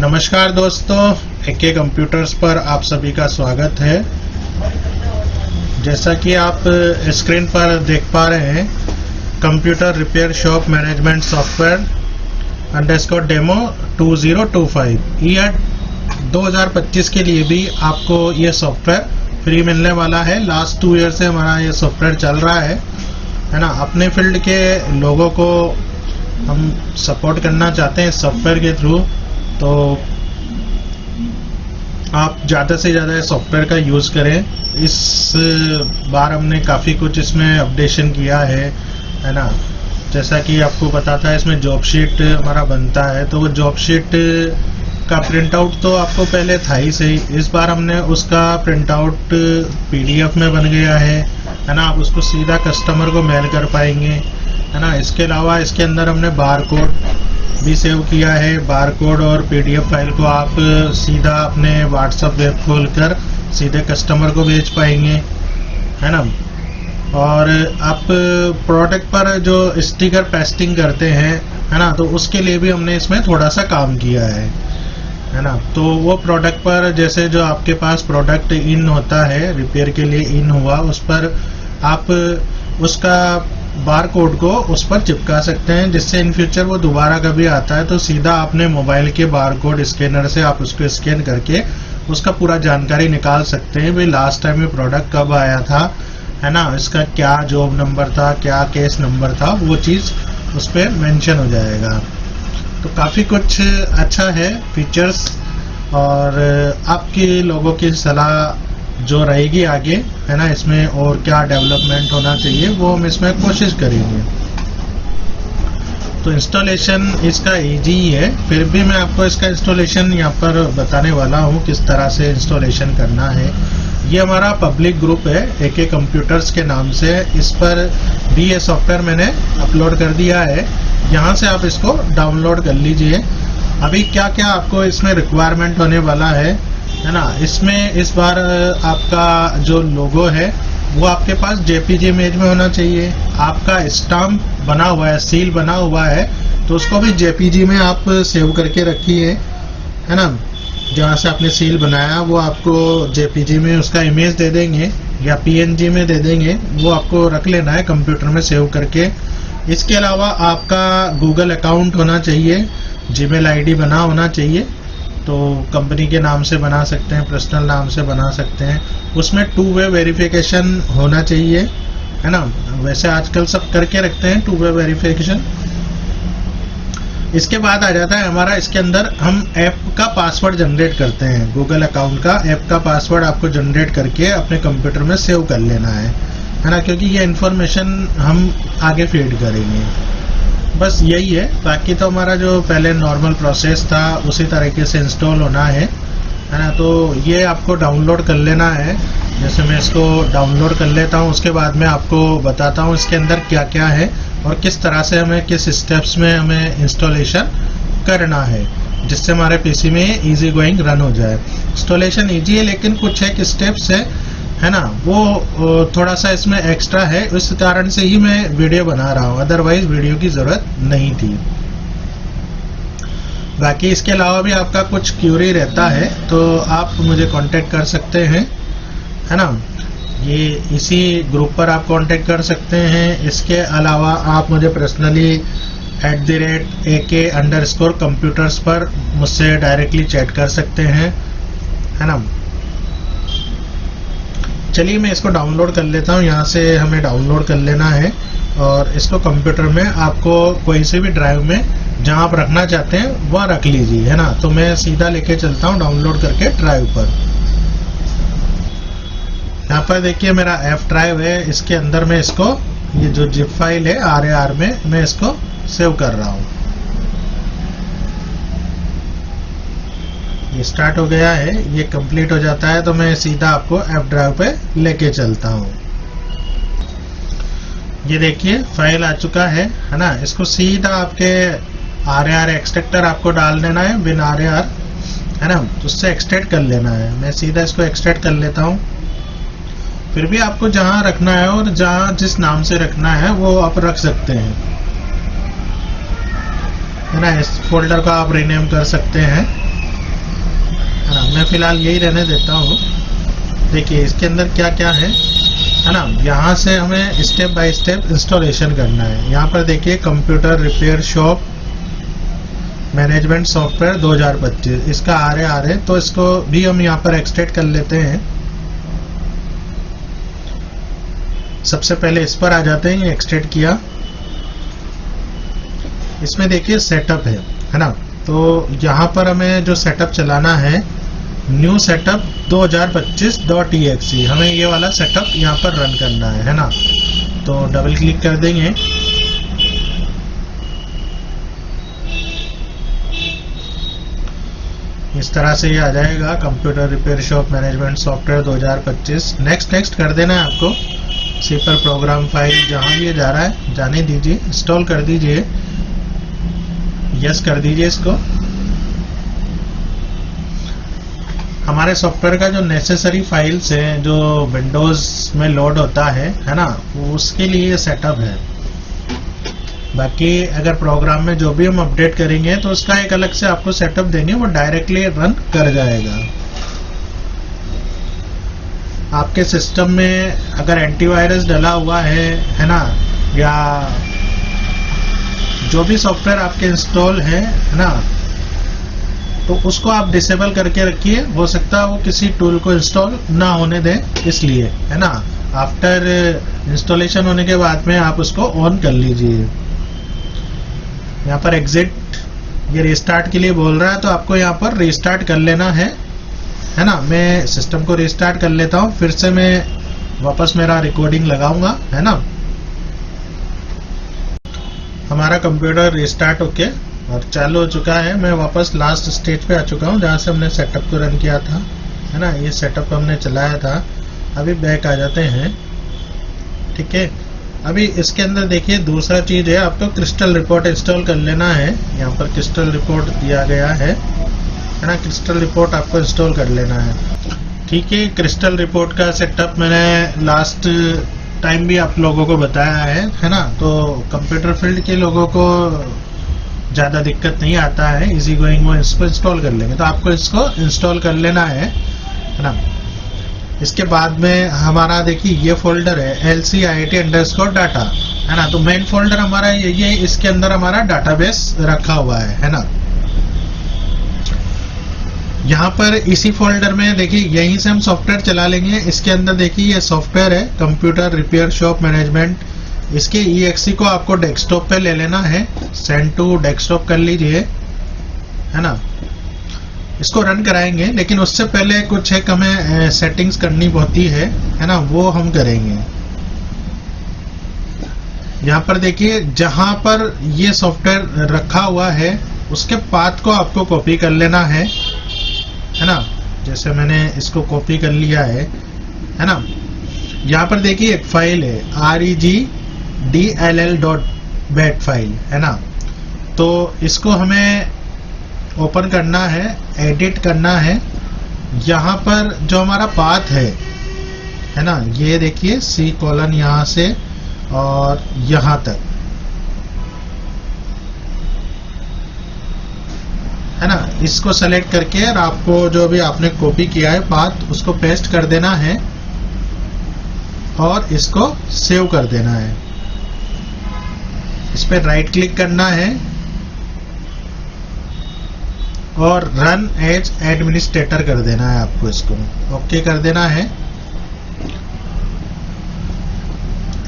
नमस्कार दोस्तों, एके कंप्यूटर्स पर आप सभी का स्वागत है। जैसा कि आप स्क्रीन पर देख पा रहे हैं, computer repair shop management software underscore demo 2025 year 2025 के लिए भी आपको ये सॉफ्टवेयर फ्री मिलने वाला है। लास्ट 2 ईयर से हमारा ये सॉफ्टवेयर चल रहा है ना। अपने फील्ड के लोगों को हम सपोर्ट करना चाहते हैं इस सॉफ्टवेयर के थ्रू, तो आप ज़्यादा से ज़्यादा सॉफ्टवेयर का यूज़ करें। इस बार हमने काफ़ी कुछ इसमें अपडेशन किया है ना। जैसा कि आपको पता था, इसमें जॉब शीट हमारा बनता है, तो वो जॉब शीट का प्रिंट आउट तो आपको पहले था ही सही। इस बार हमने उसका प्रिंट आउट PDF में बन गया है ना। आप उसको सीधा कस्टमर को मेल कर पाएंगे, है ना। इसके अलावा इसके अंदर हमने बार कोड भी सेव किया है। बार कोड और PDF फाइल को आप सीधा अपने व्हाट्सएप वेब खोलकर सीधे कस्टमर को भेज पाएंगे, है ना। और आप प्रोडक्ट पर जो स्टिकर पेस्टिंग करते हैं, है ना, तो उसके लिए भी हमने इसमें थोड़ा सा काम किया है ना। तो वो प्रोडक्ट पर जैसे जो आपके पास प्रोडक्ट इन होता है, रिपेयर के लिए इन हुआ, उस पर आप उसका बार कोड को उस पर चिपका सकते हैं, जिससे इन फ्यूचर वो दोबारा कभी आता है तो सीधा अपने मोबाइल के बार कोड स्कैनर से आप उसको स्कैन करके उसका पूरा जानकारी निकाल सकते हैं। भाई लास्ट टाइम ये प्रोडक्ट कब आया था, है ना, इसका क्या जॉब नंबर था, क्या केस नंबर था, वो चीज़ उस पर मेंशन हो जाएगा। तो काफ़ी कुछ अच्छा है फीचर्स, और आपके लोगों की सलाह जो रहेगी आगे, है ना, इसमें और क्या डेवलपमेंट होना चाहिए वो हम इसमें कोशिश करेंगे। तो इंस्टॉलेशन इसका इजी ही है, फिर भी मैं आपको इसका इंस्टॉलेशन यहाँ पर बताने वाला हूँ किस तरह से इंस्टॉलेशन करना है। ये हमारा पब्लिक ग्रुप है एके कंप्यूटर्स के नाम से। इस पर भी ये सॉफ्टवेयर मैंने अपलोड कर दिया है, यहाँ से आप इसको डाउनलोड कर लीजिए। अभी क्या क्या आपको इसमें रिक्वायरमेंट होने वाला है ना। इसमें इस बार आपका जो लोगो है वो आपके पास JPG इमेज में होना चाहिए। आपका स्टाम्प बना हुआ है, सील बना हुआ है, तो उसको भी JPG में आप सेव करके रखिए, है ना। जहाँ से आपने सील बनाया वो आपको JPG में उसका इमेज दे देंगे या PNG में दे देंगे, वो आपको रख लेना है कंप्यूटर में सेव करके। इसके अलावा आपका गूगल अकाउंट होना चाहिए, जीमेल ID बना होना चाहिए। तो कंपनी के नाम से बना सकते हैं, पर्सनल नाम से बना सकते हैं। उसमें 2-वे वेरिफिकेशन होना चाहिए, है ना। वैसे आजकल सब करके रखते हैं 2-वे वेरिफिकेशन। इसके बाद आ जाता है हमारा, इसके अंदर हम ऐप का पासवर्ड जनरेट करते हैं। गूगल अकाउंट का ऐप का पासवर्ड आपको जनरेट करके अपने कंप्यूटर में सेव कर लेना है ना, क्योंकि ये इन्फॉर्मेशन हम आगे फीड करेंगे। बस यही है, बाकी तो हमारा जो पहले नॉर्मल प्रोसेस था उसी तरीके से इंस्टॉल होना है ना। तो ये आपको डाउनलोड कर लेना है। जैसे मैं इसको डाउनलोड कर लेता हूँ, उसके बाद मैं आपको बताता हूँ इसके अंदर क्या क्या है और किस तरह से हमें, किस स्टेप्स में हमें इंस्टॉलेशन करना है, जिससे हमारे PC में इजी गोइंग रन हो जाए। इंस्टॉलेशन ईजी है, लेकिन कुछ एक स्टेप्स है ना, वो थोड़ा सा इसमें एक्स्ट्रा है। उस कारण से ही मैं वीडियो बना रहा हूँ, अदरवाइज वीडियो की ज़रूरत नहीं थी। बाकी इसके अलावा भी आपका कुछ क्यूरी रहता है तो आप मुझे कांटेक्ट कर सकते हैं, है ना। ये इसी ग्रुप पर आप कांटेक्ट कर सकते हैं। इसके अलावा आप मुझे पर्सनली @AK_computers पर मुझसे डायरेक्टली चैट कर सकते हैं, है ना। चलिए मैं इसको डाउनलोड कर लेता हूँ। यहाँ से हमें डाउनलोड कर लेना है और इसको कंप्यूटर में आपको कोई से भी ड्राइव में जहाँ आप रखना चाहते हैं वहाँ रख लीजिए, है ना। तो मैं सीधा लेके चलता हूँ डाउनलोड करके ड्राइव पर। यहाँ पर देखिए मेरा F ड्राइव है, इसके अंदर मैं इसको, ये जो जिप फाइल है RAR में, मैं इसको सेव कर रहा हूँ। ये स्टार्ट हो गया है, ये कंप्लीट हो जाता है तो मैं सीधा आपको F ड्राइव पे लेके चलता हूँ। ये देखिए फाइल आ चुका है ना। इसको सीधा आपके RAR एक्सट्रैक्टर आपको डाल देना है, बिन RAR, है ना, उससे एक्सट्रैक्ट कर लेना है। मैं सीधा इसको एक्सट्रैक्ट कर लेता हूँ। फिर भी आपको जहाँ रखना है और जहाँ जिस नाम से रखना है वो आप रख सकते हैं, है ना। इस फोल्डर को आप रीनेम कर सकते हैं, मैं फ़िलहाल यही रहने देता हूँ। देखिए इसके अंदर क्या क्या है ना। यहाँ से हमें स्टेप बाय स्टेप इंस्टॉलेशन करना है। यहाँ पर देखिए computer repair shop management software 2025 इसका आ रहा है, तो इसको भी हम यहाँ पर एक्सट्रैक्ट कर लेते हैं। सबसे पहले इस पर आ जाते हैं, ये एक्सट्रैक्ट किया। इसमें देखिए सेटअप है ना। तो यहाँ पर हमें जो सेटअप चलाना है, न्यू सेटअप 2025.exe, हमें ये वाला सेटअप यहाँ पर रन करना है ना। तो डबल क्लिक कर देंगे। इस तरह से ये आ जाएगा computer repair shop management software 2025। Next कर देना है आपको। सी पर प्रोग्राम फाइल जहाँ भी ये जा रहा है जाने दीजिए, इंस्टॉल कर दीजिए, यस कर दीजिए इसको। हमारे सॉफ्टवेयर का जो नेसेसरी फाइल्स है जो विंडोज में लोड होता है ना, उसके लिए सेटअप है। बाकी अगर प्रोग्राम में जो भी हम अपडेट करेंगे तो उसका एक अलग से आपको सेटअप देंगे, वो डायरेक्टली रन कर जाएगा। आपके सिस्टम में अगर एंटीवायरस डला हुआ है ना, या जो भी सॉफ्टवेयर आपके इंस्टॉल है ना, तो उसको आप डिसेबल करके रखिए। हो सकता है वो किसी टूल को इंस्टॉल ना होने दें, इसलिए है ना। आफ्टर इंस्टॉलेशन होने के बाद में आप उसको ऑन कर लीजिए। यहाँ पर एग्जिट, ये रिस्टार्ट के लिए बोल रहा है, तो आपको यहाँ पर रिस्टार्ट कर लेना है ना। मैं सिस्टम को रिस्टार्ट कर लेता हूँ, फिर से मैं वापस मेरा रिकॉर्डिंग लगाऊंगा, है ना। हमारा कंप्यूटर रिस्टार्ट होके और चालू हो चुका है। मैं वापस लास्ट स्टेज पे आ चुका हूँ जहाँ से हमने सेटअप को रन किया था, है ना। ये सेटअप हमने चलाया था। अभी बैक आ जाते हैं, ठीक है। अभी इसके अंदर देखिए दूसरा चीज़ है, आपको क्रिस्टल रिपोर्ट इंस्टॉल कर लेना है। यहाँ पर क्रिस्टल रिपोर्ट दिया गया है ना। क्रिस्टल रिपोर्ट आपको इंस्टॉल कर लेना है, ठीक है। क्रिस्टल रिपोर्ट का सेटअप मैंने लास्ट टाइम भी आप लोगों को बताया है ना। तो कंप्यूटर फील्ड के लोगों को ज़्यादा दिक्कत नहीं आता है, इजी गोइंग वो इसको इंस्टॉल कर लेंगे। तो आपको इसको इंस्टॉल कर लेना है ना। इसके बाद में हमारा देखिए ये फोल्डर है lcit_data, है ना। तो मेन फोल्डर हमारा ये इसके अंदर हमारा डाटाबेस रखा हुआ है ना। यहाँ पर इसी फोल्डर में देखिए यहीं से हम सॉफ्टवेयर चला लेंगे। इसके अंदर देखिए ये सॉफ्टवेयर है कंप्यूटर रिपेयर शॉप मैनेजमेंट। इसके exe को आपको डेस्कटॉप पे ले लेना है, सेंड टू डेस्कटॉप कर लीजिए, है ना। इसको रन कराएंगे, लेकिन उससे पहले कुछ एक हमें सेटिंग्स करनी होती है ना, वो हम करेंगे। यहाँ पर देखिए जहाँ पर ये सॉफ्टवेयर रखा हुआ है उसके पाथ को आपको कॉपी कर लेना है ना। जैसे मैंने इसको कॉपी कर लिया है ना। यहाँ पर देखिए एक फाइल है regdll.bat फाइल, है ना। तो इसको हमें ओपन करना है, एडिट करना है। यहाँ पर जो हमारा पाथ है ना, ये देखिए C:, यहाँ से और यहाँ तक, है ना। इसको सेलेक्ट करके और आपको जो भी आपने कॉपी किया है पाथ, उसको पेस्ट कर देना है और इसको सेव कर देना है। इस पर राइट क्लिक करना है और रन एज एडमिनिस्ट्रेटर कर देना है आपको। इसको ओके कर देना है।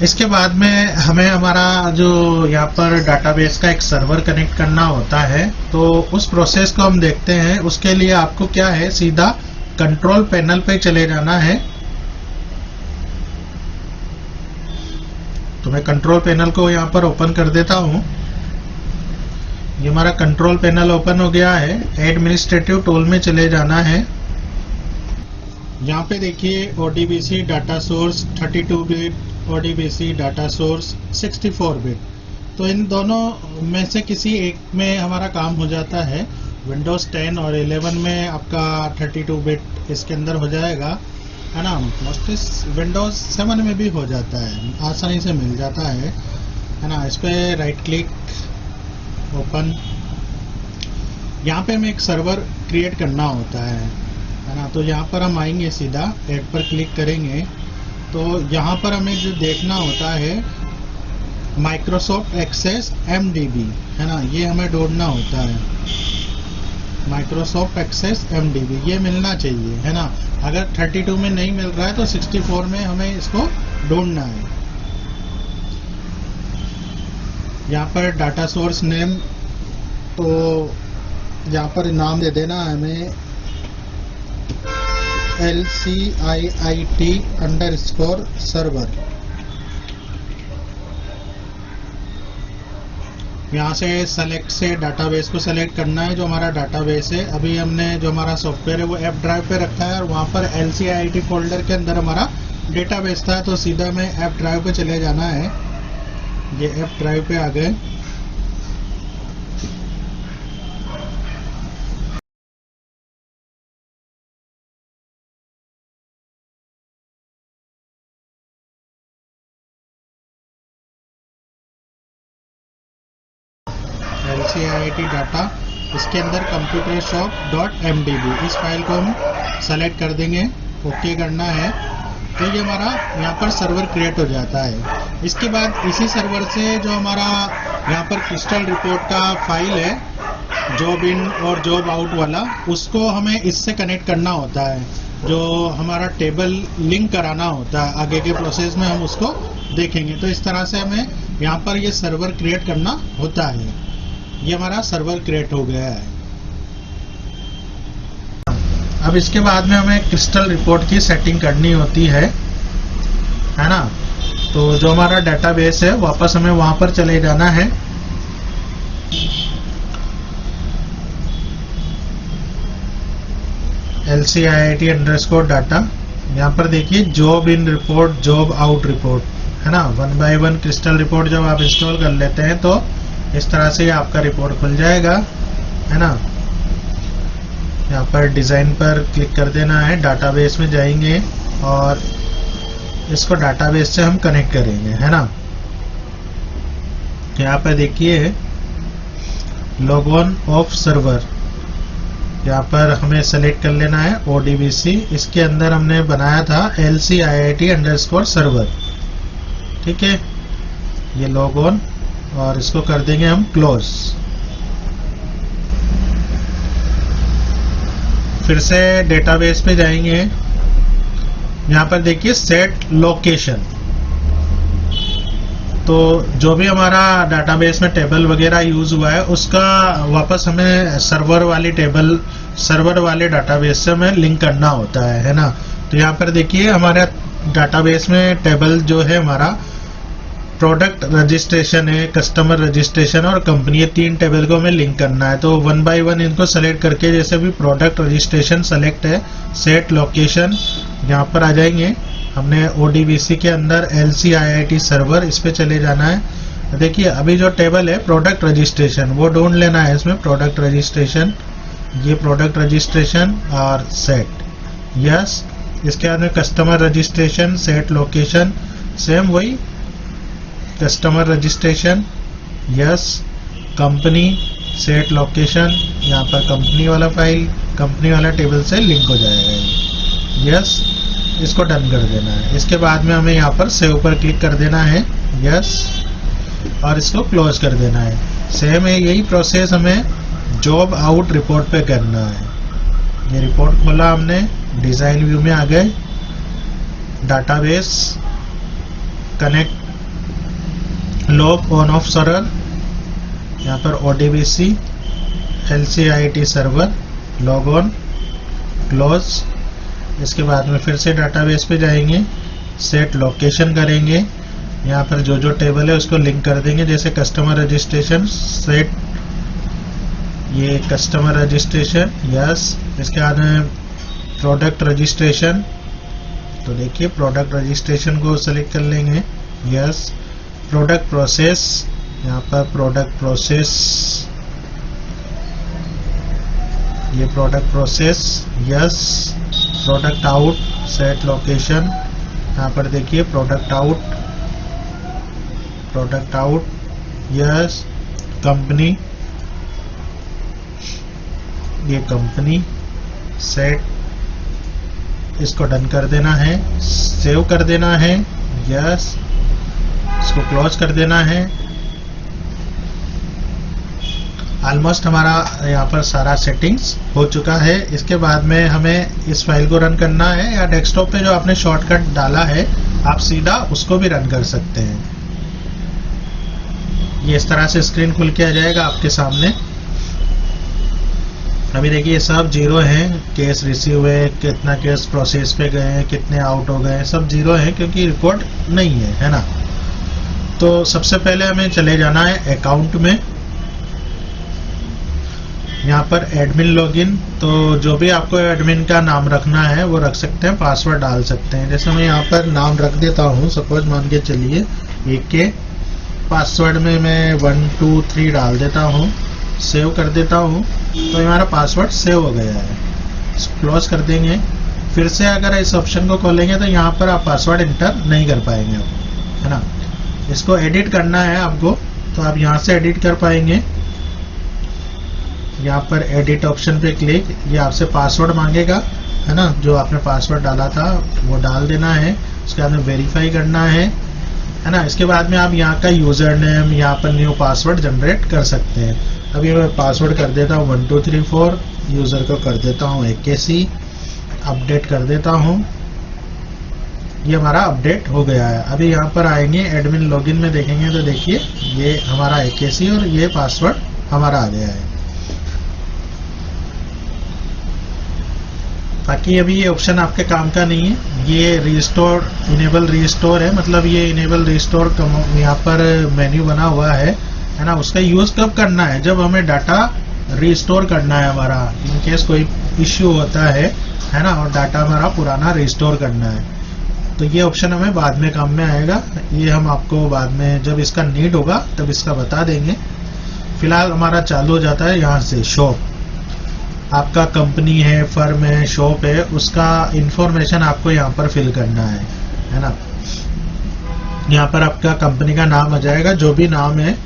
इसके बाद में हमें हमारा जो यहाँ पर डाटाबेस का एक सर्वर कनेक्ट करना होता है, तो उस प्रोसेस को हम देखते हैं। उसके लिए आपको क्या है, सीधा कंट्रोल पैनल पे चले जाना है। तो मैं कंट्रोल पैनल को यहाँ पर ओपन कर देता हूँ। ये हमारा कंट्रोल पैनल ओपन हो गया है। एडमिनिस्ट्रेटिव टूल में चले जाना है। यहाँ पे देखिए ODBC data source 32 bit, ODBC data source 64 bit. तो इन दोनों में से किसी एक में हमारा काम हो जाता है। विंडोज़ 10 और 11 में आपका 32 बिट इसके अंदर हो जाएगा, है ना। मोस्टली विंडोज़ 7 में भी हो जाता है, आसानी से मिल जाता है ना। इस पर राइट क्लिक, ओपन। यहाँ पे हमें एक सर्वर क्रिएट करना होता है है ना। तो यहाँ पर हम आएंगे, सीधा ऐड पर क्लिक करेंगे तो यहाँ पर हमें जो देखना होता है माइक्रोसॉफ्ट एक्सेस MDB, है ना, ये हमें ढूंढना होता है। माइक्रोसॉफ्ट एक्सेस MDB ये मिलना चाहिए, है ना। अगर 32 में नहीं मिल रहा है तो 64 में हमें इसको ढूंढना है। यहाँ पर डाटा सोर्स नेम, तो यहाँ पर नाम दे देना हमें LCIIT_server। यहाँ से सेलेक्ट से डाटाबेस को सेलेक्ट करना है, जो हमारा डाटाबेस है। अभी हमने जो हमारा सॉफ्टवेयर है वो F ड्राइव पे रखा है और वहाँ पर LCIIT फोल्डर के अंदर हमारा डेटाबेस था, तो सीधा में F ड्राइव पे चले जाना है। ये F ड्राइव पे आ गए। LCIIT डाटा, इसके अंदर computershop.mdb, इस फाइल को हम सेलेक्ट कर देंगे, ओके करना है। तो ये हमारा यहाँ पर सर्वर क्रिएट हो जाता है। इसके बाद इसी सर्वर से जो हमारा यहाँ पर क्रिस्टल रिपोर्ट का फाइल है, जॉब इन और जॉब आउट वाला, उसको हमें इससे कनेक्ट करना होता है। जो हमारा टेबल लिंक कराना होता है, आगे के प्रोसेस में हम उसको देखेंगे। तो इस तरह से हमें यहाँ पर ये सर्वर क्रिएट करना होता है। ये हमारा सर्वर क्रिएट हो गया है। अब इसके बाद में हमें क्रिस्टल रिपोर्ट की सेटिंग करनी होती है ना। तो जो हमारा डेटाबेस है वापस हमें वहां पर चले जाना है। LCIIT_डाटा, यहाँ पर देखिए job in report, job out report, है ना। 1 बाय 1 क्रिस्टल रिपोर्ट जब आप इंस्टॉल कर लेते हैं तो इस तरह से आपका रिपोर्ट खुल जाएगा, है ना। यहाँ पर डिज़ाइन पर क्लिक कर देना है, डाटाबेस में जाएंगे और इसको डाटाबेस से हम कनेक्ट करेंगे, है ना। यहाँ पर देखिए लॉग ऑन ऑफ सर्वर, यहाँ पर हमें सेलेक्ट कर लेना है ODBC। इसके अंदर हमने बनाया था LCIIT_server, ठीक है। ये लॉग ऑन, और इसको कर देंगे हम क्लोज। फिर से डेटाबेस पे जाएंगे, यहाँ पर देखिए सेट लोकेशन। तो जो भी हमारा डाटाबेस में टेबल वगैरह यूज हुआ है उसका वापस हमें सर्वर वाली टेबल, सर्वर वाले डाटाबेस से हमें लिंक करना होता है ना। तो यहाँ पर देखिए हमारे डाटाबेस में टेबल जो है हमारा प्रोडक्ट रजिस्ट्रेशन है, कस्टमर रजिस्ट्रेशन और कंपनी, ये 3 टेबल को हमें लिंक करना है। तो 1 बाय 1 इनको सेलेक्ट करके, जैसे भी प्रोडक्ट रजिस्ट्रेशन सेलेक्ट है, सेट लोकेशन यहाँ पर आ जाएंगे। हमने ODBC के अंदर LCIIT सर्वर, इस पे चले जाना है। देखिए अभी जो टेबल है प्रोडक्ट रजिस्ट्रेशन, वो ढूंढ लेना है इसमें। प्रोडक्ट रजिस्ट्रेशन, ये प्रोडक्ट रजिस्ट्रेशन और सेट, यस। इसके बाद में customer registration, set location, same वही customer registration, yes. Company, set location, यहाँ पर कंपनी वाला फाइल, कंपनी वाला टेबल से लिंक हो जाएगा, यस। इसको डन कर देना है। इसके बाद में हमें यहाँ पर सेव पर क्लिक कर देना है, यस, और इसको क्लोज कर देना है। सेम है, यही प्रोसेस हमें जॉब आउट रिपोर्ट पे करना है। ये रिपोर्ट खोला हमने, डिजाइन व्यू में आ गए, database, connect, log on off server, यहाँ पर ODBC, LCIIT server, log on, close. इसके बाद में फिर से डाटाबेस पे जाएंगे, सेट लोकेशन करेंगे, यहाँ पर जो जो टेबल है उसको लिंक कर देंगे, जैसे कस्टमर रजिस्ट्रेशन, सेट, ये कस्टमर रजिस्ट्रेशन, यस। इसके बाद में प्रोडक्ट रजिस्ट्रेशन, तो देखिए प्रोडक्ट रजिस्ट्रेशन को सेलेक्ट कर लेंगे, यस। प्रोडक्ट प्रोसेस, यहाँ पर प्रोडक्ट प्रोसेस, ये product process, yes. Product out, set location, यहाँ पर देखिए product out, product out, yes. Company, ये कंपनी, सेट, इसको डन कर देना है, सेव कर देना है, यस, इसको क्लोज कर देना है। ऑलमोस्ट हमारा यहाँ पर सारा सेटिंग्स हो चुका है। इसके बाद में हमें इस फाइल को रन करना है, या डेस्कटॉप पे जो आपने शॉर्टकट डाला है आप सीधा उसको भी रन कर सकते हैं। ये इस तरह से स्क्रीन खुल के आ जाएगा आपके सामने। अभी देखिए ये सब जीरो हैं, केस रिसीव हुए, कितना केस प्रोसेस पे गए हैं, कितने आउट हो गए, सब जीरो हैं क्योंकि रिकॉर्ड नहीं है ना। तो सबसे पहले हमें चले जाना है अकाउंट में, यहाँ पर एडमिन लॉगिन। तो जो भी आपको एडमिन का नाम रखना है वो रख सकते हैं, पासवर्ड डाल सकते हैं। जैसे मैं यहाँ पर नाम रख देता हूँ, सपोज मान के चलिए AK, पासवर्ड में मैं 1 2 3 डाल देता हूँ, सेव कर देता हूँ। तो हमारा पासवर्ड सेव हो गया है, क्लोज कर देंगे। फिर से अगर इस ऑप्शन को खोलेंगे तो यहाँ पर आप पासवर्ड इंटर नहीं कर पाएंगे, है ना। इसको एडिट करना है आपको, तो आप यहाँ से एडिट कर पाएंगे। यहाँ पर एडिट ऑप्शन पे क्लिक, ये आपसे पासवर्ड मांगेगा, है ना, जो आपने पासवर्ड डाला था वो डाल देना है। उसके बाद में वेरीफाई करना है ना। इसके बाद में आप यहाँ का यूजर नेम, यहाँ पर न्यू पासवर्ड जनरेट कर सकते हैं। अभी मैं पासवर्ड कर देता हूँ 1 2 3 4, यूजर को कर देता हूँ AKC, अपडेट कर देता हूँ। ये हमारा अपडेट हो गया है। अभी यहाँ पर आएंगे एडमिन लॉगिन में, देखेंगे तो देखिए ये हमारा AKC और ये पासवर्ड हमारा आ गया है। बाकी अभी ये ऑप्शन आपके काम का नहीं है। ये रिस्टोर, इनेबल रिस्टोर है, मतलब ये इनेबल रिस्टोर यहाँ पर मेन्यू बना हुआ है ना। उसका यूज कब करना है, जब हमें डाटा रिस्टोर करना है हमारा, इन केस कोई इश्यू होता है ना, और डाटा हमारा पुराना रिस्टोर करना है। तो ये ऑप्शन हमें बाद में काम में आएगा, ये हम आपको बाद में जब इसका नीड होगा तब इसका बता देंगे। फिलहाल हमारा चालू हो जाता है यहाँ से शॉप। आपका कंपनी है, फर्म है, शॉप है, उसका इंफॉर्मेशन आपको यहाँ पर फिल करना है ना। यहाँ पर आपका कंपनी का नाम आ जाएगा, जो भी नाम है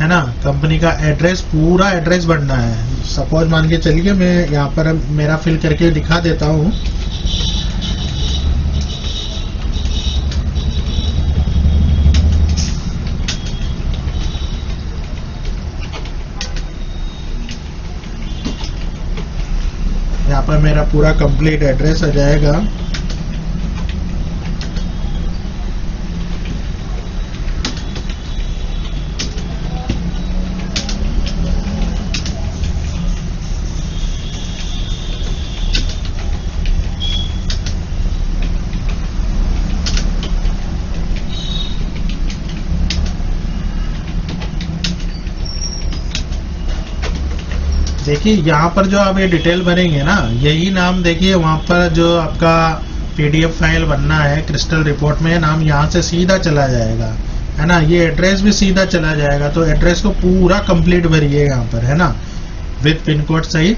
ना। कंपनी का एड्रेस, पूरा एड्रेस भरना है। सपोज मान के चलिए मैं यहाँ पर मेरा फिल करके दिखा देता हूँ। यहाँ पर मेरा पूरा कंप्लीट एड्रेस आ जाएगा। देखिए यहाँ पर जो आप ये डिटेल भरेंगे ना, यही नाम देखिए वहाँ पर जो आपका PDF फाइल बनना है क्रिस्टल रिपोर्ट में, नाम यहाँ से सीधा चला जाएगा, है ना। ये एड्रेस भी सीधा चला जाएगा। तो एड्रेस को पूरा कंप्लीट भरिए यहाँ पर, है ना, विद पिन कोड सहित।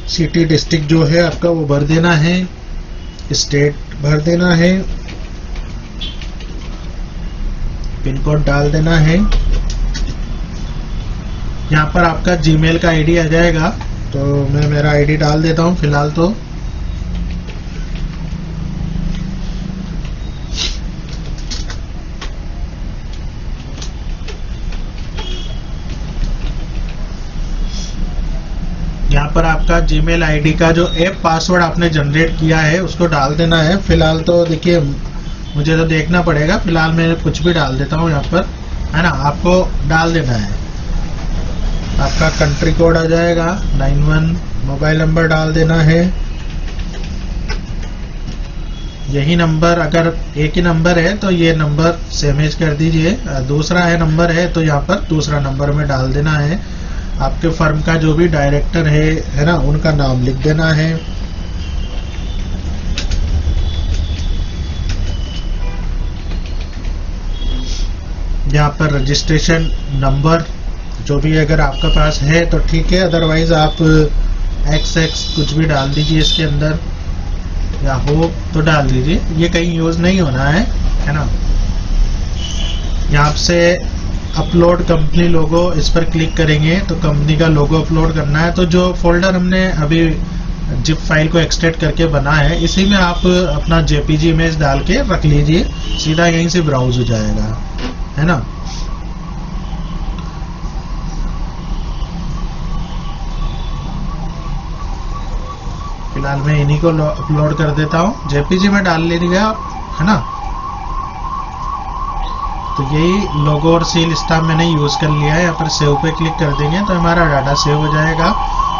सिटी डिस्ट्रिक्ट जो है आपका वो भर देना है, स्टेट भर देना है, पिन कोड डाल देना है। यहाँ पर आपका जीमेल का आईडी आ जाएगा, तो मैं मेरा आईडी डाल देता हूँ फिलहाल। तो यहाँ पर आपका जीमेल आईडी का जो ऐप पासवर्ड आपने जनरेट किया है उसको डाल देना है। फिलहाल तो देखिए मुझे तो देखना पड़ेगा, फिलहाल मैं कुछ भी डाल देता हूँ यहाँ पर, है ना। आपको डाल देना है, आपका कंट्री कोड आ जाएगा 91, मोबाइल नंबर डाल देना है। यही नंबर, अगर एक ही नंबर है तो ये नंबर सेमेज कर दीजिए, दूसरा है नंबर है तो यहाँ पर दूसरा नंबर में डाल देना है। आपके फर्म का जो भी डायरेक्टर है ना, उनका नाम लिख देना है। यहाँ पर रजिस्ट्रेशन नंबर जो भी अगर आपका पास है तो ठीक है, अदरवाइज आप XX कुछ भी डाल दीजिए इसके अंदर, या हो तो डाल दीजिए, ये कहीं यूज नहीं होना है ना। यहाँ से अपलोड कंपनी लोगो, इस पर क्लिक करेंगे तो कंपनी का लोगो अपलोड करना है। तो जो फोल्डर हमने अभी जिप फाइल को एक्सट्रैक्ट करके बना है, इसी में आप अपना जेपीजी इमेज डाल के रख लीजिए, सीधा यहीं से ब्राउज हो जाएगा, है ना। फिलहाल मैं इन्हीं को अपलोड कर देता हूँ, जेपीजी में डाल लीजिएगा, है ना। तो यही लोगो और सील स्टाम्प मैंने यूज कर लिया है। यहाँ पर सेव पे क्लिक कर देंगे तो हमारा डाटा सेव हो जाएगा।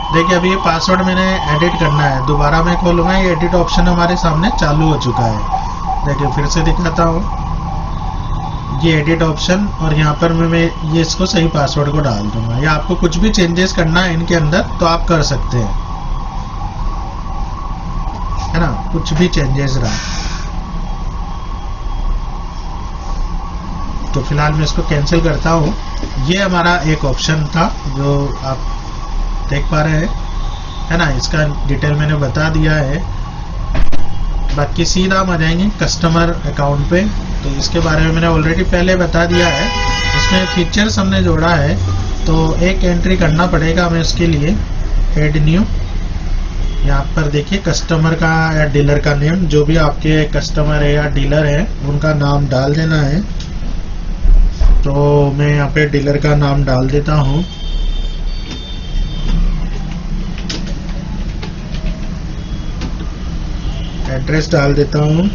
देखिए अभी ये पासवर्ड मैंने एडिट करना है, दोबारा मैं खोलूंगा, ये एडिट ऑप्शन हमारे सामने चालू हो चुका है। देखिए फिर से दिखाता हूँ, ये एडिट ऑप्शन, और यहाँ पर मैं ये इसको सही पासवर्ड को डाल दूंगा। या आपको कुछ भी चेंजेस करना है इनके अंदर तो आप कर सकते हैं, है ना, कुछ भी चेंजेस रहा। तो फिलहाल मैं इसको कैंसिल करता हूँ। ये हमारा एक ऑप्शन था जो आप देख पा रहे हैं, है ना, इसका डिटेल मैंने बता दिया है। बाकी सीधा हम आ जाएंगे कस्टमर अकाउंट पे, तो इसके बारे में मैंने ऑलरेडी पहले बता दिया है। इसमें फीचर्स हमने जोड़ा है, तो एक एंट्री करना पड़ेगा हमें उसके लिए, एड न्यू। यहाँ पर देखिए कस्टमर का या डीलर का नेम, जो भी आपके कस्टमर है या डीलर है उनका नाम डाल देना है। तो मैं यहाँ पे डीलर का नाम डाल देता हूँ। एड्रेस डाल देता हूँ।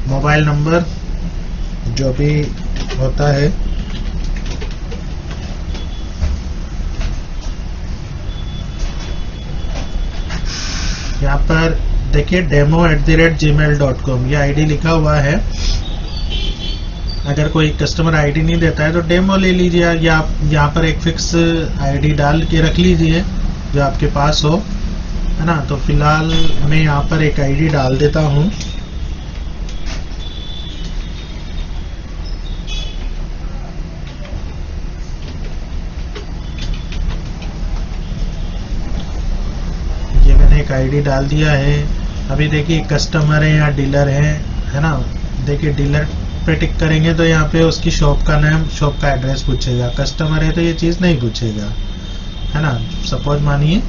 मोबाइल नंबर जो भी होता है, यहाँ पर देखिए demo@gmail.com ये आईडी लिखा हुआ है। अगर कोई कस्टमर आईडी नहीं देता है तो डेमो ले लीजिए, या आप यहाँ पर एक फिक्स आईडी डाल के रख लीजिए जो आपके पास हो, है ना। तो फिलहाल मैं यहाँ पर एक आईडी डाल देता हूँ। ये मैंने एक आईडी डाल दिया है। अभी देखिए कस्टमर है या डीलर है ना। देखिए डीलर पे टिक करेंगे तो यहाँ पे उसकी शॉप का नाम, शॉप का एड्रेस पूछेगा। कस्टमर है तो ये चीज़ नहीं पूछेगा, है ना। सपोज मानिए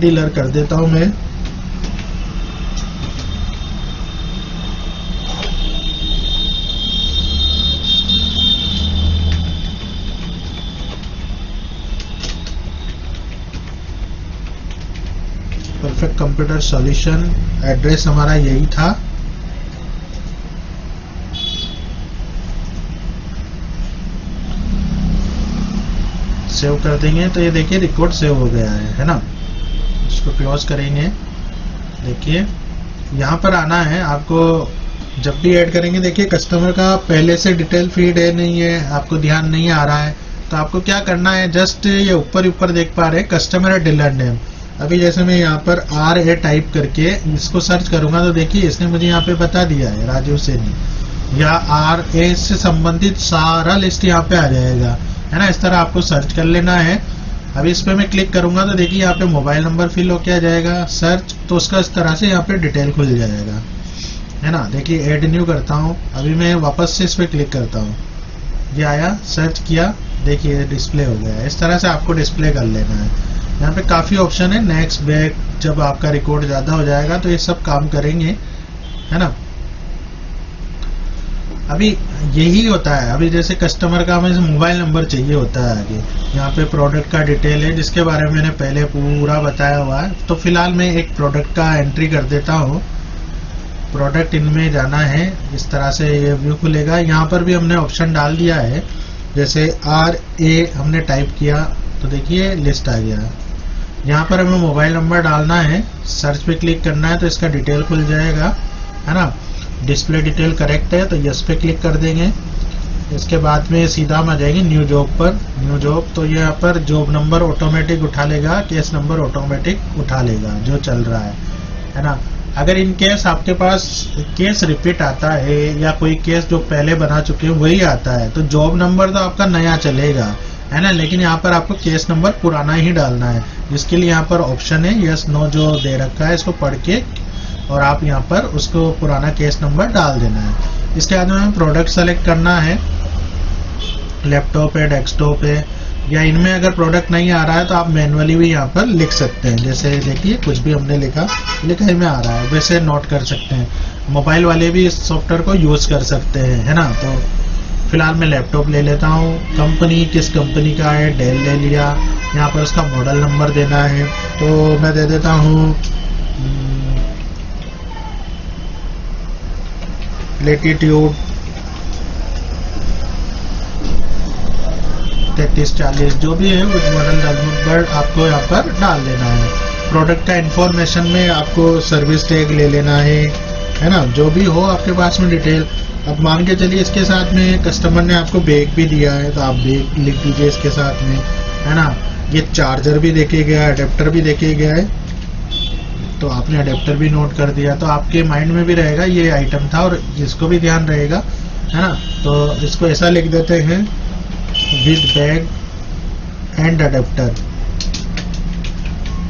डीलर कर देता हूँ मैं। परफेक्ट कंप्यूटर सॉल्यूशन, एड्रेस हमारा यही था। सेव कर देंगे तो ये देखिए रिकॉर्ड सेव हो गया है ना। इसको क्लोज करेंगे। देखिए यहाँ पर आना है आपको, जब भी ऐड करेंगे। देखिए कस्टमर का पहले से डिटेल फीड है नहीं है, आपको ध्यान नहीं आ रहा है, तो आपको क्या करना है, जस्ट ये ऊपर देख पा रहे हैं कस्टमर डीलर नेम। अभी जैसे मैं यहाँ पर RA टाइप करके इसको सर्च करूंगा तो देखिए इसने मुझे यहाँ पे बता दिया है राजीव सैनी, या RA से संबंधित सारा लिस्ट यहाँ पे आ जाएगा, है ना। इस तरह आपको सर्च कर लेना है। अभी इस पे मैं क्लिक करूंगा तो देखिए यहाँ पे मोबाइल नंबर फिल होके आ जाएगा, सर्च, तो उसका इस तरह से यहाँ पे डिटेल खुल जाएगा, है ना। देखिए ऐड न्यू करता हूँ। अभी मैं वापस से इस पे क्लिक करता हूँ, ये आया, सर्च किया, देखिए डिस्प्ले हो गया। इस तरह से आपको डिस्प्ले कर लेना है। यहाँ पे काफ़ी ऑप्शन है, नेक्स्ट बैक, जब आपका रिकॉर्ड ज़्यादा हो जाएगा तो ये सब काम करेंगे, है ना। अभी यही होता है। अभी जैसे कस्टमर का हमें मोबाइल नंबर चाहिए होता है आगे, यहाँ पे प्रोडक्ट का डिटेल है जिसके बारे में मैंने पहले पूरा बताया हुआ है। तो फिलहाल मैं एक प्रोडक्ट का एंट्री कर देता हूँ। प्रोडक्ट इनमें जाना है, इस तरह से ये व्यू खुलेगा। यहाँ पर भी हमने ऑप्शन डाल दिया है, जैसे RA हमने टाइप किया तो देखिए लिस्ट आ गया। यहाँ पर हमें मोबाइल नंबर डालना है, सर्च पे क्लिक करना है तो इसका डिटेल खुल जाएगा, है ना। डिस्प्ले डिटेल करेक्ट है तो यस पे क्लिक कर देंगे। इसके बाद में सीधा हम आ जाएंगे न्यू जॉब पर। न्यू जॉब, तो यहाँ पर जॉब नंबर ऑटोमेटिक उठा लेगा, केस नंबर ऑटोमेटिक उठा लेगा जो चल रहा है ना। अगर इन केस आपके पास केस रिपीट आता है या कोई केस जो पहले बना चुके हैं वही आता है तो जॉब नंबर तो आपका नया चलेगा, है ना। लेकिन यहाँ पर आपको केस नंबर पुराना ही डालना है, जिसके लिए यहाँ पर ऑप्शन है यस नो जो दे रखा है, इसको पढ़ के और आप यहाँ पर उसको पुराना केस नंबर डाल देना है। इसके बाद में हमें प्रोडक्ट सेलेक्ट करना है। लैपटॉप है, डेस्कटॉप है, या इनमें अगर प्रोडक्ट नहीं आ रहा है तो आप मैनुअली भी यहाँ पर लिख सकते हैं। जैसे देखिए कुछ भी हमने लिखा में आ रहा है, वैसे नोट कर सकते हैं। मोबाइल वाले भी इस सॉफ्टवेयर को यूज़ कर सकते हैं, है ना। तो फिलहाल मैं लैपटॉप ले लेता हूँ। कंपनी किस कंपनी का है, डेल ले लिया। यहाँ पर उसका मॉडल नंबर देना है, तो मैं दे देता हूँ लेटीट्यूड 3340, जो भी है उस मॉडल नंबर आपको यहाँ पर डाल देना है। प्रोडक्ट का इंफॉर्मेशन में आपको सर्विस टैग ले लेना है ना, जो भी हो आपके पास में डिटेल। अब मान के चलिए इसके साथ में कस्टमर ने आपको बैग भी दिया है, तो आप बैग लिख दीजिए इसके साथ में, है ना। ये चार्जर भी देखे गया है, अडेप्टर भी देखे गया है, तो आपने अडेप्टर भी नोट कर दिया, तो आपके माइंड में भी रहेगा ये आइटम था और इसको भी ध्यान रहेगा, है ना। तो इसको ऐसा लिख देते हैं, विद बैग एंड अडेप्टर,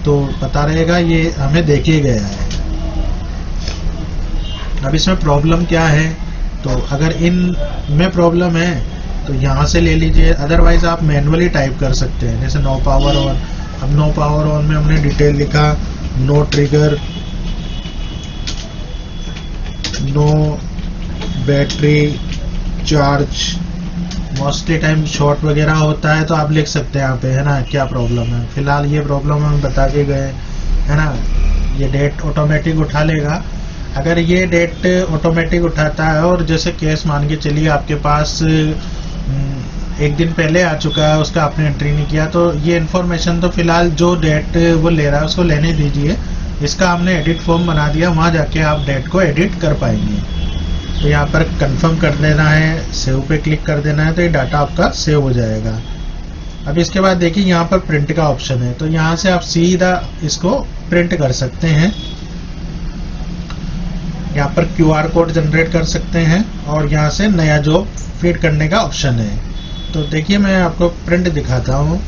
तो पता रहेगा ये हमें देखे गया है। अब इसमें प्रॉब्लम क्या है, तो अगर इन में प्रॉब्लम है तो यहाँ से ले लीजिए, अदरवाइज आप मैनुअली टाइप कर सकते हैं। जैसे नो पावर ऑन, अब नो पावर ऑन में हमने डिटेल लिखा, no trigger, no battery charge. Mostly time short वगैरह होता है तो आप लिख सकते हैं यहाँ पे, है ना, क्या प्रॉब्लम है। फिलहाल ये प्रॉब्लम हम बता के गए, है ना। ये डेट ऑटोमेटिक उठा लेगा। अगर ये डेट ऑटोमेटिक उठाता है और जैसे केस मान के चलिए आपके पास एक दिन पहले आ चुका है, उसका आपने एंट्री नहीं किया, तो ये इन्फॉर्मेशन तो फिलहाल जो डेट वो ले रहा है उसको लेने दीजिए। इसका हमने एडिट फॉर्म बना दिया, वहाँ जाके आप डेट को एडिट कर पाएंगे। तो यहाँ पर कंफर्म कर देना है, सेव पे क्लिक कर देना है, तो ये डाटा आपका सेव हो जाएगा। अब इसके बाद देखिए यहाँ पर प्रिंट का ऑप्शन है, तो यहाँ से आप सीधा इसको प्रिंट कर सकते हैं। यहाँ पर QR कोड जनरेट कर सकते हैं और यहाँ से नया जॉब फीड करने का ऑप्शन है। तो देखिए मैं आपको प्रिंट दिखाता हूँ।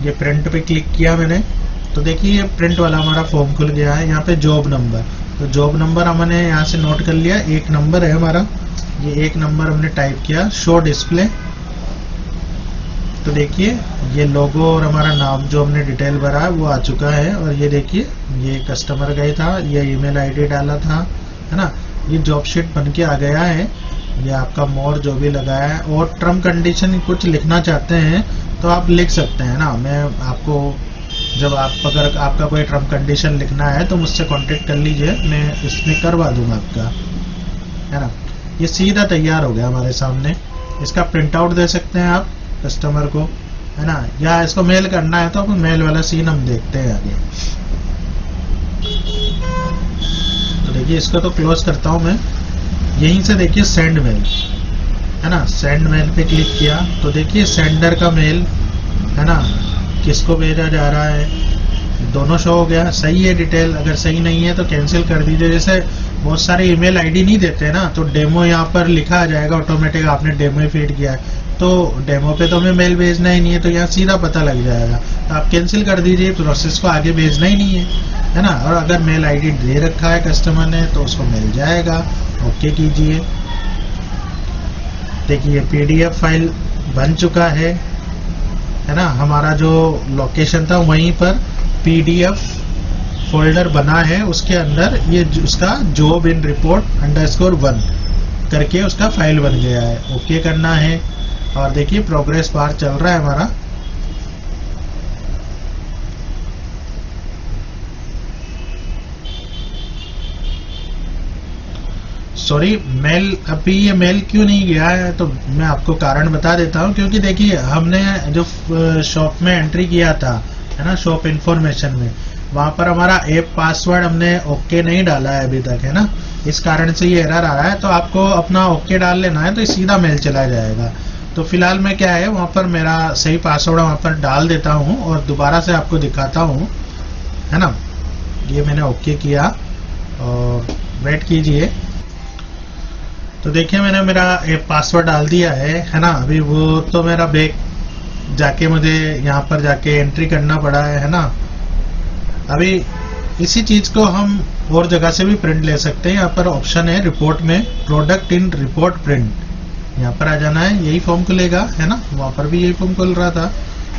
ये प्रिंट पे क्लिक किया मैंने, तो देखिए ये प्रिंट वाला हमारा फॉर्म खुल गया है। यहाँ पे जॉब नंबर, तो जॉब नंबर हमने यहाँ से नोट कर लिया, 1 नंबर है हमारा। ये 1 नंबर हमने टाइप किया, शो डिस्प्ले। तो देखिए ये लोगो और हमारा नाम जो हमने डिटेल भरा है वो आ चुका है। और ये देखिए ये कस्टमर गए था, ये ईमेल आईडी डाला था, है ना। ये जॉब शीट बन के आ गया है। ये आपका मोर जो भी लगाया है, और टर्म कंडीशन कुछ लिखना चाहते हैं तो आप लिख सकते हैं ना। मैं आपको जब अगर आपका कोई टर्म कंडीशन लिखना है तो मुझसे कांटेक्ट कर लीजिए, मैं इसमें करवा दूंगा आपका, है ना। ये सीधा तैयार हो गया हमारे सामने। इसका प्रिंट आउट दे सकते हैं आप कस्टमर को, है ना, या इसको मेल करना है तो अपन मेल वाला सीन हम देखते हैं आगे। तो देखिए इसको तो क्लोज करता हूं मैं। यहीं से देखिए सेंड मेल, है ना, सेंड मेल पे क्लिक किया तो देखिए सेंडर का मेल, है ना, किसको भेजा जा रहा है, दोनों शो हो गया। सही है डिटेल, अगर सही नहीं है तो कैंसिल कर दीजिए। जैसे बहुत सारे ईमेल आईडी नहीं देते ना, तो डेमो यहाँ पर लिखा आ जाएगा ऑटोमेटिक, आपने डेमो ही फीड किया है, तो डेमो पे तो हमें मेल भेजना ही नहीं है, तो यहाँ सीधा पता लग जाएगा। तो आप कैंसिल कर दीजिए, प्रोसेस को आगे भेजना ही नहीं है ना। और अगर मेल आईडी दे रखा है कस्टमर ने तो उसको मिल जाएगा, ओके कीजिए। देखिए PDF फाइल बन चुका है ना। हमारा जो लोकेशन था वहीं पर PDF फोल्डर बना है, उसके अंदर ये उसका जॉब इन रिपोर्ट _1 करके उसका फाइल बन गया है। ओके करना है और देखिए प्रोग्रेस बार चल रहा है हमारा। सॉरी मेल, अभी ये मेल क्यों नहीं गया है तो मैं आपको कारण बता देता हूँ। क्योंकि देखिए हमने जो शॉप में एंट्री किया था, है ना, शॉप इंफॉर्मेशन में, वहां पर हमारा ऐप पासवर्ड हमने ओके नहीं डाला है अभी तक, है ना। इस कारण से ये एरर आ रहा है। तो आपको अपना ओके डाल लेना है, तो सीधा मेल चला जाएगा। तो फिलहाल मैं क्या है वहां पर मेरा सही पासवर्ड वहां पर डाल देता हूं और दोबारा से आपको दिखाता हूं, है ना। ये मैंने ओके किया और वेट कीजिए। तो देखिए मैंने मेरा पासवर्ड डाल दिया है ना। अभी वो तो मेरा बैग जाके मुझे यहाँ पर जाके एंट्री करना पड़ा है ना। अभी इसी चीज को हम और जगह से भी प्रिंट ले सकते हैं। यहाँ पर ऑप्शन है रिपोर्ट में, प्रोडक्ट इन रिपोर्ट प्रिंट, यहाँ पर आ जाना है, यही फॉर्म खुलेगा, है ना। वहाँ पर भी यही फॉर्म खुल रहा था।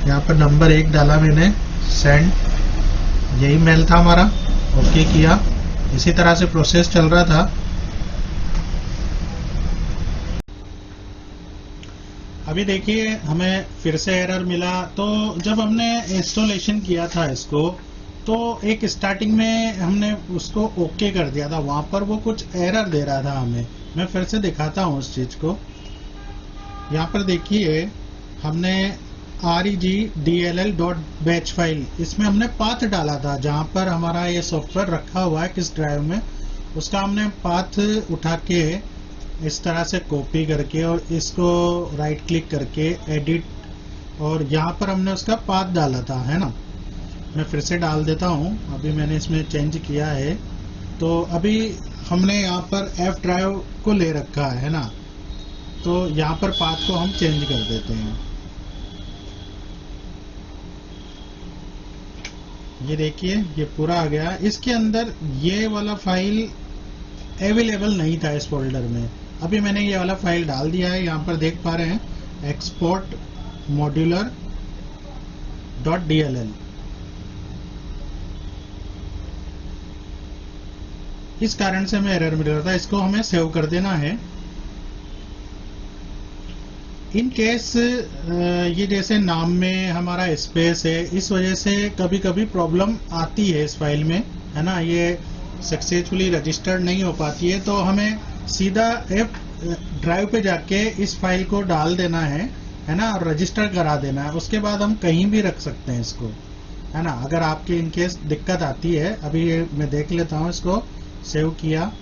यहाँ पर नंबर 1 डाला मैंने, सेंड, यही मेल था हमारा, ओके किया। इसी तरह से प्रोसेस चल रहा था। अभी देखिए हमें फिर से एरर मिला। तो जब हमने इंस्टॉलेशन किया था इसको, तो एक स्टार्टिंग में हमने उसको ओके कर दिया था, वहाँ पर वो कुछ एरर दे रहा था हमें। मैं फिर से दिखाता हूँ उस चीज़ को। यहाँ पर देखिए हमने regdll.batch फाइल, इसमें हमने पाथ डाला था जहाँ पर हमारा ये सॉफ्टवेयर रखा हुआ है किस ड्राइव में, उसका हमने पाथ उठा के इस तरह से कॉपी करके और इसको राइट क्लिक करके एडिट, और यहाँ पर हमने उसका पाथ डाला था, है ना। मैं फिर से डाल देता हूँ, अभी मैंने इसमें चेंज किया है। तो अभी हमने यहाँ पर F ड्राइव को ले रखा है ना, तो यहाँ पर पाथ को हम चेंज कर देते हैं। ये देखिए ये पूरा आ गया। इसके अंदर ये वाला फाइल अवेलेबल नहीं था इस फोल्डर में। अभी मैंने ये वाला फाइल डाल दिया है, यहाँ पर देख पा रहे हैं, एक्सपोर्ट modular.dll। इस कारण से हमें एरर मिल रहा था, इसको हमें सेव कर देना है। इन केस ये जैसे नाम में हमारा स्पेस है, इस वजह से कभी कभी प्रॉब्लम आती है इस फाइल में, है ना। ये सक्सेसफुली रजिस्टर्ड नहीं हो पाती है, तो हमें सीधा F ड्राइव पे जाके इस फाइल को डाल देना है ना, और रजिस्टर करा देना है। उसके बाद हम कहीं भी रख सकते हैं इसको, है ना। अगर आपके इन केस दिक्कत आती है, अभी ये मैं देख लेता हूँ, इसको सेव किया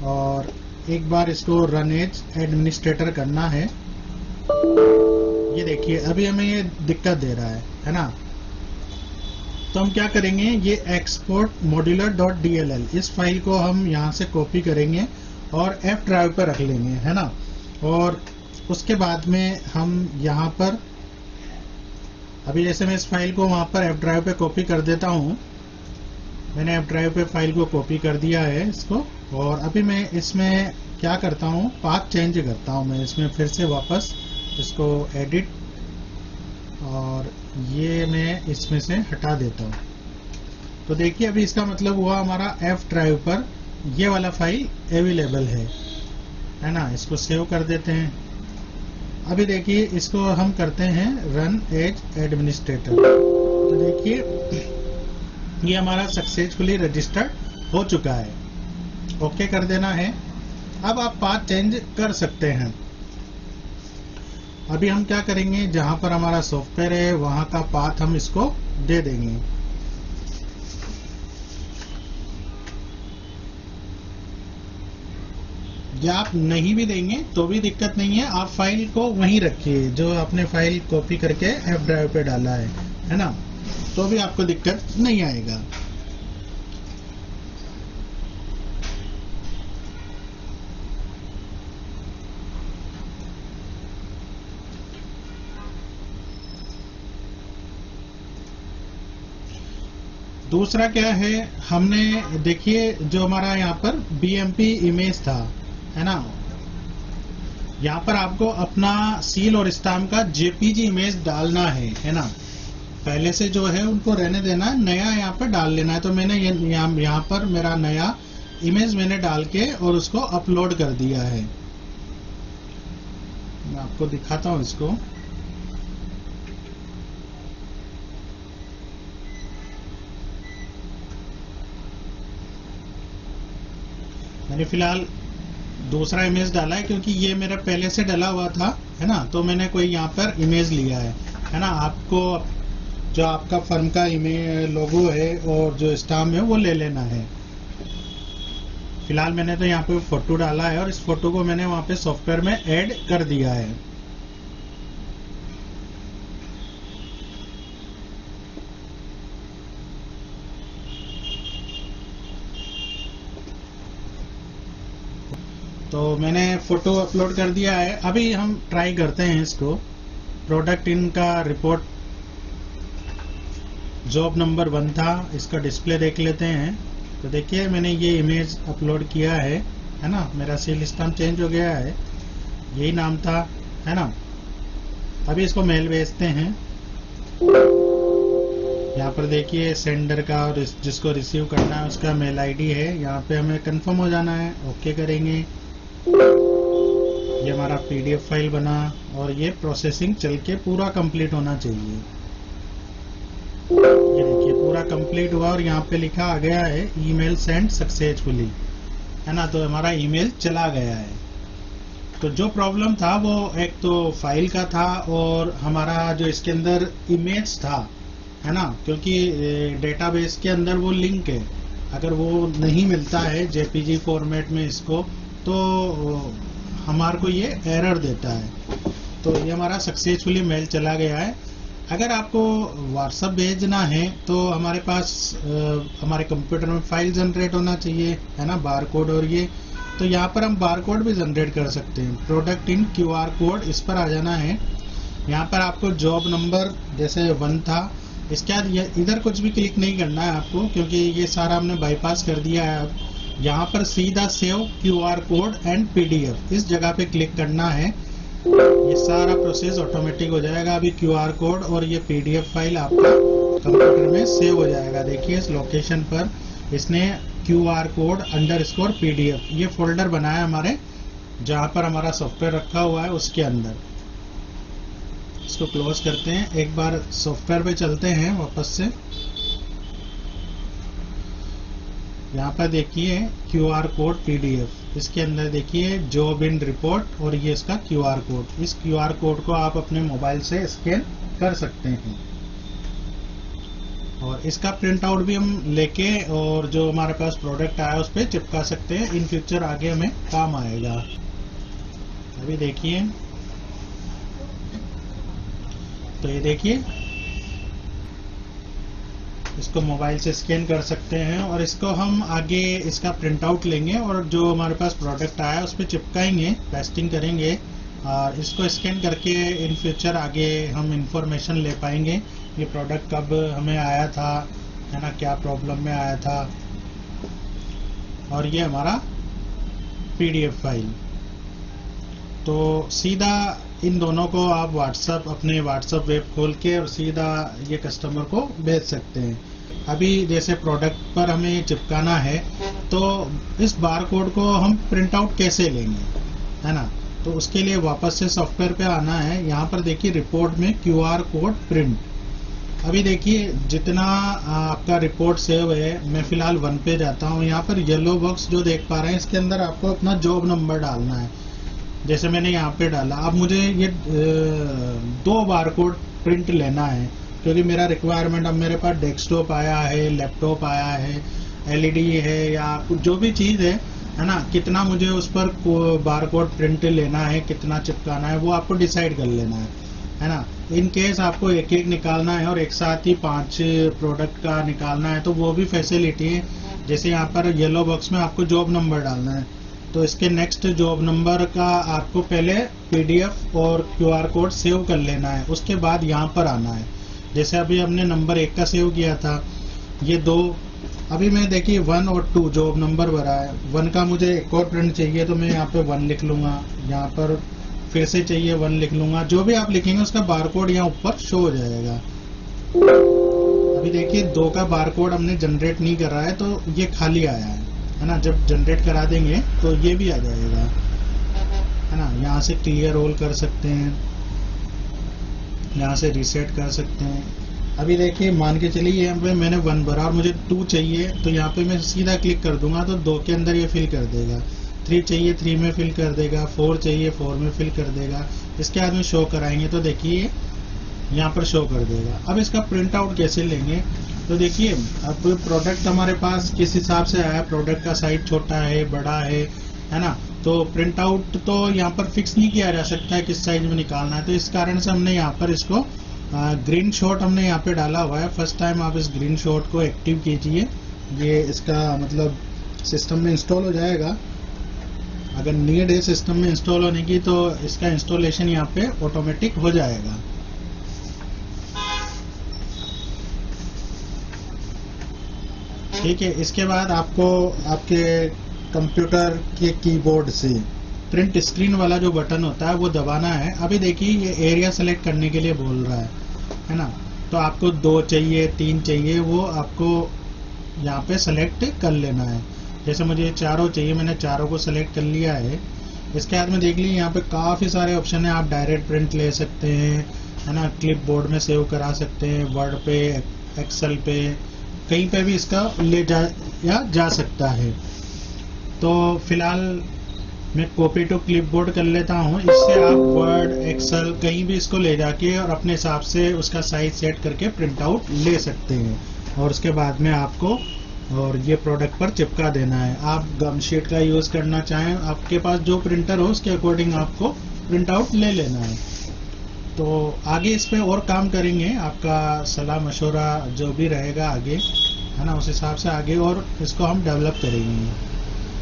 और एक बार इसको रन एज एडमिनिस्ट्रेटर करना है। ये देखिए अभी हमें ये दिक्कत दे रहा है ना। तो हम क्या करेंगे, ये एक्सपोर्ट modular.dll इस फाइल को हम यहाँ से कॉपी करेंगे और F ड्राइव पर रख लेंगे, है ना। और उसके बाद में हम यहाँ पर, अभी जैसे मैं इस फाइल को वहाँ पर F ड्राइव पे कॉपी कर देता हूँ, मैंने F ड्राइव पे फाइल को कॉपी कर दिया है इसको। और अभी मैं इसमें क्या करता हूँ, पाथ चेंज करता हूँ मैं इसमें, फिर से वापस इसको एडिट, और ये मैं इसमें से हटा देता हूँ। तो देखिए अभी इसका मतलब हुआ हमारा F ड्राइव पर ये वाला फाइल अवेलेबल है ना। इसको सेव कर देते हैं। अभी देखिए इसको हम करते हैं रन एज एडमिनिस्ट्रेटर। तो देखिए ये हमारा सक्सेसफुली रजिस्टर्ड हो चुका है, ओके कर देना है। अब आप पाथ चेंज कर सकते हैं। अभी हम क्या करेंगे, जहां पर हमारा सॉफ्टवेयर है वहां का पाथ हम इसको दे देंगे। या आप नहीं भी देंगे तो भी दिक्कत नहीं है, आप फाइल को वहीं रखिए जो आपने फाइल कॉपी करके F ड्राइव पे डाला है ना, तो भी आपको दिक्कत नहीं आएगा। दूसरा क्या है, हमने देखिए जो हमारा यहाँ पर BMP इमेज था, है ना। यहाँ पर आपको अपना सील और स्टैम्प का JPG इमेज डालना है ना। पहले से जो है उनको रहने देना है, नया यहाँ पर डाल लेना है। तो मैंने यहाँ पर मेरा नया इमेज मैंने डाल के और उसको अपलोड कर दिया है। मैं आपको दिखाता हूँ इसको। मैंने फिलहाल दूसरा इमेज डाला है क्योंकि ये मेरा पहले से डला हुआ था, है ना। तो मैंने कोई यहाँ पर इमेज लिया है ना। आपको जो आपका फर्म का इमेज लोगो है और जो स्टाम्प है वो ले लेना है। फिलहाल मैंने तो यहाँ पे फोटो डाला है और इस फोटो को मैंने वहाँ पे सॉफ्टवेयर में ऐड कर दिया है। तो मैंने फोटो अपलोड कर दिया है। अभी हम ट्राई करते हैं इसको। प्रोडक्ट इनका रिपोर्ट जॉब नंबर 1 था, इसका डिस्प्ले देख लेते हैं। तो देखिए मैंने ये इमेज अपलोड किया है ना। मेरा सील स्टैम्प चेंज हो गया है। यही नाम था, है ना। अभी इसको मेल भेजते हैं। यहाँ पर देखिए सेंडर का और जिसको रिसीव करना है उसका मेल आईडी है। यहाँ पे हमें कंफर्म हो जाना है, ओके करेंगे। ये हमारा पीडीएफ फाइल बना और ये प्रोसेसिंग चल के पूरा कंप्लीट होना चाहिए। ये देखिए पूरा कंप्लीट हुआ और यहाँ पे लिखा आ गया है ईमेल सेंड सक्सेसफुली, है ना। तो हमारा ईमेल चला गया है। तो जो प्रॉब्लम था वो एक तो फाइल का था और हमारा जो इसके अंदर इमेज था, है ना, क्योंकि डेटाबेस के अंदर वो लिंक है, अगर वो नहीं मिलता है जेपीजी फॉर्मेट में इसको, तो हमारे को ये एरर देता है। तो ये हमारा सक्सेसफुली मेल चला गया है। अगर आपको व्हाट्सएप भेजना है तो हमारे पास हमारे कंप्यूटर में फाइल जनरेट होना चाहिए, है ना, बार कोड। और ये तो यहाँ पर हम बार कोड भी जनरेट कर सकते हैं। प्रोडक्ट इन क्यूआर कोड, इस पर आ जाना है। यहाँ पर आपको जॉब नंबर जैसे 1 था, इसके बाद इधर कुछ भी क्लिक नहीं करना है आपको, क्योंकि ये सारा हमने बाईपास कर दिया है। अब यहाँ पर सीधा save QR code and PDF, इस जगह पे क्लिक करना है। ये सारा प्रोसेस ऑटोमेटिक हो जाएगा। अभी क्यूआर कोड और ये पीडीएफ फाइल आपका कंप्यूटर में सेव हो जाएगा। देखिए इस लोकेशन पर इसने क्यूआर कोड अंडरस्कोर पीडीएफ ये फोल्डर बनाया हमारे, जहाँ पर हमारा सॉफ्टवेयर रखा हुआ है उसके अंदर। इसको क्लोज करते हैं। एक बार सॉफ्टवेयर पे चलते हैं वापस से। यहाँ पर देखिए क्यूआर कोड पीडीएफ, इसके अंदर देखिए जॉब इन रिपोर्ट और ये इसका क्यूआर कोड। इस क्यूआर कोड को आप अपने मोबाइल से स्कैन कर सकते हैं और इसका प्रिंट आउट भी हम लेके और जो हमारे पास प्रोडक्ट आया उस पर चिपका सकते हैं। इन फ्यूचर आगे हमें काम आएगा। अभी देखिए, तो ये देखिए इसको मोबाइल से स्कैन कर सकते हैं और इसको हम आगे इसका प्रिंट आउट लेंगे और जो हमारे पास प्रोडक्ट आया उस पर चिपकाएंगे, पेस्टिंग करेंगे और इसको स्कैन करके इन फ्यूचर आगे हम इंफॉर्मेशन ले पाएंगे ये प्रोडक्ट कब हमें आया था, है ना, क्या प्रॉब्लम में आया था। और ये हमारा पीडीएफ फाइल। तो सीधा इन दोनों को आप व्हाट्सएप अपने व्हाट्सएप वेब खोल के और सीधा ये कस्टमर को भेज सकते हैं। अभी जैसे प्रोडक्ट पर हमें चिपकाना है तो इस बार कोड को हम प्रिंट आउट कैसे लेंगे, है ना। तो उसके लिए वापस से सॉफ्टवेयर पे आना है। यहाँ पर देखिए रिपोर्ट में क्यूआर कोड प्रिंट। अभी देखिए जितना आपका रिपोर्ट सेव है, मैं फिलहाल 1 पे जाता हूँ। यहाँ पर येलो बॉक्स जो देख पा रहे हैं इसके अंदर आपको अपना जॉब नंबर डालना है, जैसे मैंने यहाँ पे डाला। अब मुझे ये 2 बार कोड प्रिंट लेना है क्योंकि मेरा रिक्वायरमेंट, अब मेरे पास डेस्कटॉप आया है, लैपटॉप आया है, एलईडी है या जो भी चीज़ है ना, कितना मुझे उस पर बार कोड प्रिंट लेना है, कितना चिपकाना है, वो आपको डिसाइड कर लेना है ना। इन केस आपको एक एक निकालना है और एक साथ ही 5 प्रोडक्ट का निकालना है तो वो भी फैसिलिटी है। जैसे यहाँ पर येलो बॉक्स में आपको जॉब नंबर डालना है तो इसके नेक्स्ट जॉब नंबर का आपको पहले पीडीएफ और क्यूआर कोड सेव कर लेना है, उसके बाद यहाँ पर आना है। जैसे अभी हमने नंबर 1 का सेव किया था, ये 2, अभी मैं देखिए 1 और 2 जॉब नंबर भरा है। 1 का मुझे एक और प्रिंट चाहिए तो मैं यहाँ पे 1 लिख लूँगा, यहाँ पर फिर से चाहिए 1 लिख लूँगा। जो भी आप लिखेंगे उसका बार कोड यहाँ ऊपर शो हो जाएगा। अभी देखिए 2 का बार कोड हमने जनरेट नहीं कर रहा है तो ये खाली आया है ना। जब जनरेट करा देंगे तो ये भी आ जाएगा, है ना। यहाँ से क्लियर ऑल कर सकते हैं, यहाँ से रीसेट कर सकते हैं। अभी देखिए मान के चलिए यहाँ पे मैंने 1 भरा और मुझे 2 चाहिए तो यहाँ पे मैं सीधा क्लिक कर दूंगा तो 2 के अंदर ये फिल कर देगा। 3 चाहिए 3 में फिल कर देगा, 4 चाहिए 4 में फिल कर देगा। इसके बाद में शो कराएंगे तो देखिए यहाँ पर शो कर देगा। अब इसका प्रिंट आउट कैसे लेंगे, तो देखिए अब प्रोडक्ट हमारे पास किस हिसाब से आया, प्रोडक्ट का साइज छोटा है बड़ा है ना। तो प्रिंट आउट तो यहाँ पर फिक्स नहीं किया जा सकता है किस साइज में निकालना है, तो इस कारण से हमने यहाँ पर इसको ग्रीन शॉट हमने यहाँ पे डाला हुआ है। फर्स्ट टाइम आप इस ग्रीन शॉट को एक्टिव कीजिए, ये इसका मतलब सिस्टम में इंस्टॉल हो जाएगा। अगर नीड है सिस्टम में इंस्टॉल होने की तो इसका इंस्टॉलेशन यहाँ पे ऑटोमेटिक हो जाएगा। ठीक है, इसके बाद आपको आपके कंप्यूटर के कीबोर्ड से प्रिंट स्क्रीन वाला जो बटन होता है वो दबाना है। अभी देखिए ये एरिया सेलेक्ट करने के लिए बोल रहा है ना। तो आपको 2 चाहिए 3 चाहिए, वो आपको यहाँ पे सेलेक्ट कर लेना है। जैसे मुझे चारों चाहिए, मैंने चारों को सेलेक्ट कर लिया है। इसके बाद में देख लीजिए यहाँ पे काफ़ी सारे ऑप्शन है। आप डायरेक्ट प्रिंट ले सकते हैं, है ना, क्लिप बोर्ड में सेव करा सकते हैं, वर्ड पे, एक्सेल पे, कहीं पे भी इसका ले जा सकता है। तो फिलहाल मैं कॉपी टू क्लिपबोर्ड कर लेता हूँ। इससे आप वर्ड, एक्सेल कहीं भी इसको ले जाके और अपने हिसाब से उसका साइज सेट करके प्रिंट आउट ले सकते हैं, और उसके बाद में आपको और ये प्रोडक्ट पर चिपका देना है। आप गम शीट का यूज़ करना चाहें, आपके पास जो प्रिंटर हो उसके अकॉर्डिंग आपको प्रिंट आउट ले लेना है। तो आगे इस पे और काम करेंगे, आपका सलाह मशवरा जो भी रहेगा आगे, है ना, उस हिसाब से आगे और इसको हम डेवलप करेंगे।